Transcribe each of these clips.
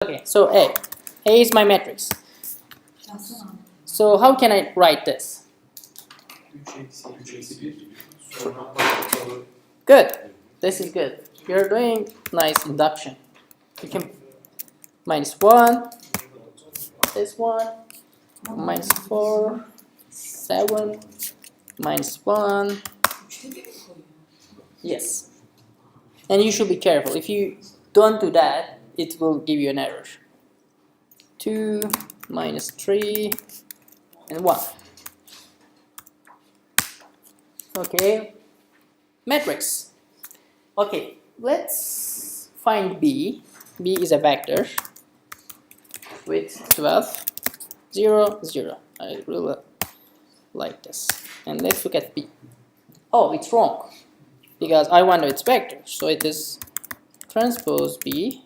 Okay, so A is my matrix. So how can I write this? Good. This is good. You're doing nice induction. You can -1, this one, -4, 7, -1. Yes. And you should be careful. If you don't do that, it will give you an error. 2, -3, and 1. Okay. Matrix. Okay, let's find B. B is a vector with 12, 0, 0. I really like this. And let's look at B. Oh, it's wrong because I want its vector. So it is transpose B.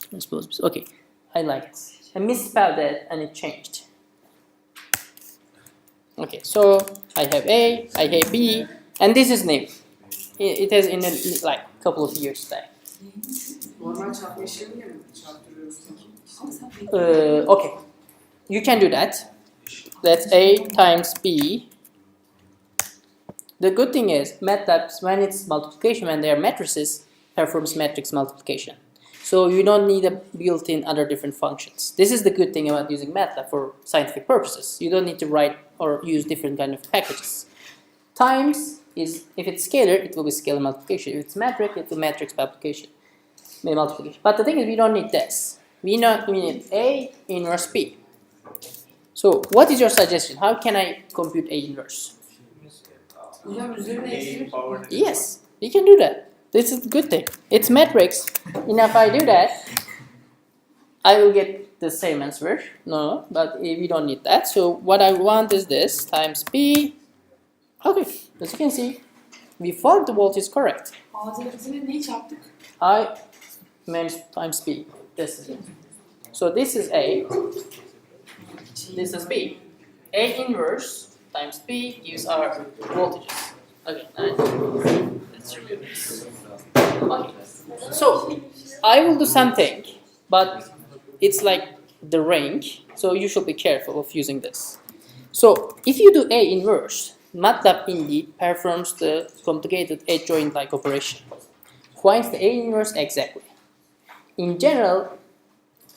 Transpose B. Okay, I like it. I misspelled it and it changed. Okay, so I have A, I have B, and this is new. It is in like couple of years back. Okay, you can do that. That's A times B. The good thing is Matlab, when it's multiplication, when they are matrices, performs matrix multiplication. So you don't need a built-in other different functions. This is the good thing about using Matlab for scientific purposes. You don't need to write or use different kind of packages. Times is, if it's scalar, it will be scalar multiplication. If it's metric, it will matrix multiplication. But the thing is, we don't need this. We need A inverse B. So what is your suggestion? How can I compute A inverse? Yes, you can do that. This is the good thing. It's matrix. And if I do that, I will get the same answer. No, but we don't need that. So what I want is this times B. Okay, as you can see, we found the voltage correct. I meant times B. This is it. So this is A. This is B. A inverse times B gives our voltages. Okay, let's remove this. Okay. So I will do something, but it's like the range, so you should be careful of using this. So if you do A inverse, Matlab indeed performs the complicated adjoint-like operation, finds the A inverse exactly. In general,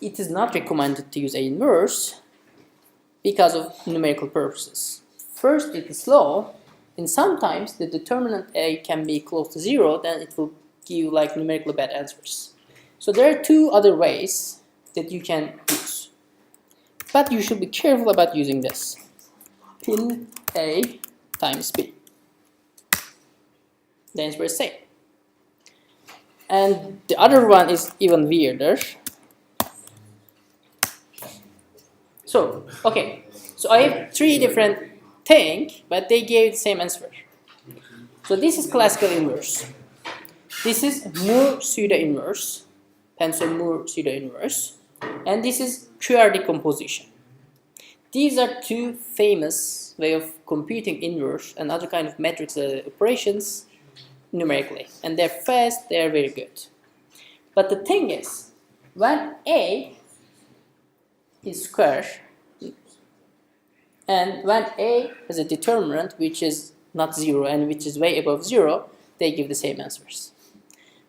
it is not recommended to use A inverse because of numerical purposes. First, it is slow, and sometimes the determinant A can be close to 0, then it will give like numerically bad answers. So there are two other ways that you can use. But you should be careful about using this. Pin A times B. The answer is same. And the other one is even weirder. So, okay. So I have three different things, but they gave the same answer. So this is classical inverse. This is Moore pseudo-inverse, Pencil-Moore pseudo-inverse, and this is QR decomposition. These are two famous way of computing inverse and other kind of matrix operations numerically, and they're fast, they're very good. But the thing is, when A is square, and when A has a determinant which is not 0 and which is way above 0, they give the same answers.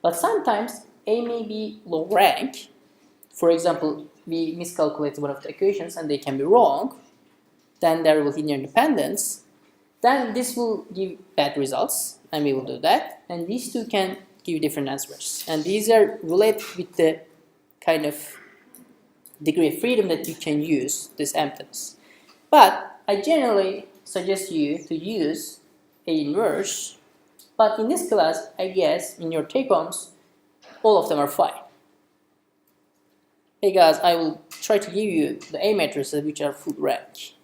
But sometimes A may be low rank. For example, we miscalculate one of the equations and they can be wrong. Then there will be linear independence. Then this will give bad results, and we will do that. And these two can give different answers. And these are related with the kind of degree of freedom that you can use this emptiness. But I generally suggest you to use A inverse. But in this class, I guess, in your take-homes, all of them are fine. Because I will try to give you the A matrices which are full rank.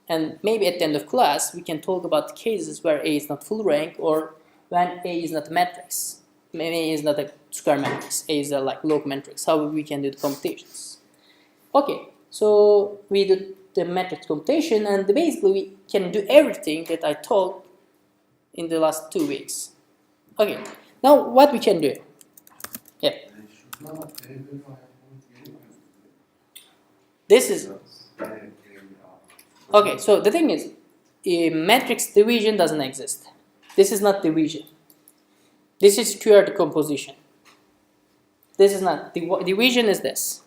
And maybe at the end of class, we can talk about the cases where A is not full rank or when A is not a matrix. Maybe A is not a square matrix, A is a like log matrix, how we can do the computations. Okay, so we do the matrix computation and basically we can do everything that I taught in the last 2 weeks. Okay, now what we can do? Yeah. This is okay. So the thing is, matrix division doesn't exist. This is not division. This is pure decomposition. This is not division. Is this?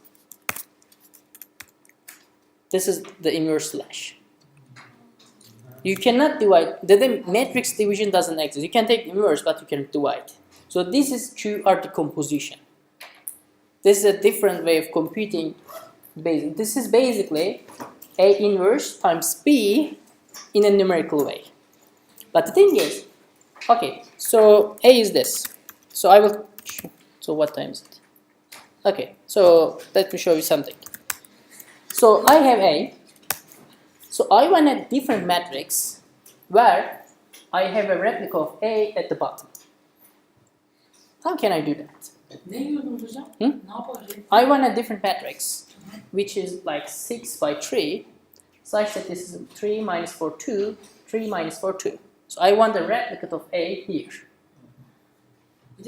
This is the inverse slash. You cannot divide. The matrix division doesn't exist. You can take inverse, but you cannot divide. So this is QR decomposition. This is a different way of computing. This is basically A inverse times B in a numerical way. But the thing is, okay, so A is this. So I will. So what time is it? Okay, so let me show you something. So I have A. So I want a different matrix where I have a replica of A at the bottom. How can I do that? I want a different matrix which is like 6 by 3 such that this is 3 minus 4, 2, 3 minus 4, 2. So I want a replicate of A here.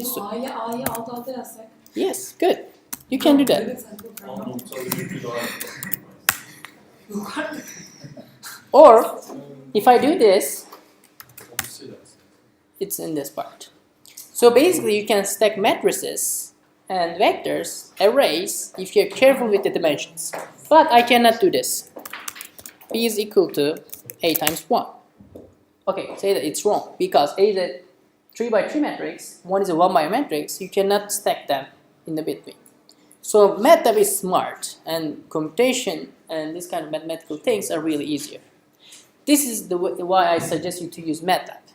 So, yes, good. You can do that. Or, if I do this, it's in this part. So basically you can stack matrices and vectors, arrays, if you're careful with the dimensions. But I cannot do this. B is equal to A times 1. Okay, say that it's wrong, because A is a 3 by 3 matrix, 1 is a 1 by matrix, you cannot stack them in the between. So Matlab is smart, and computation and this kind of mathematical things are really easier. This is why I suggest you to use Matlab.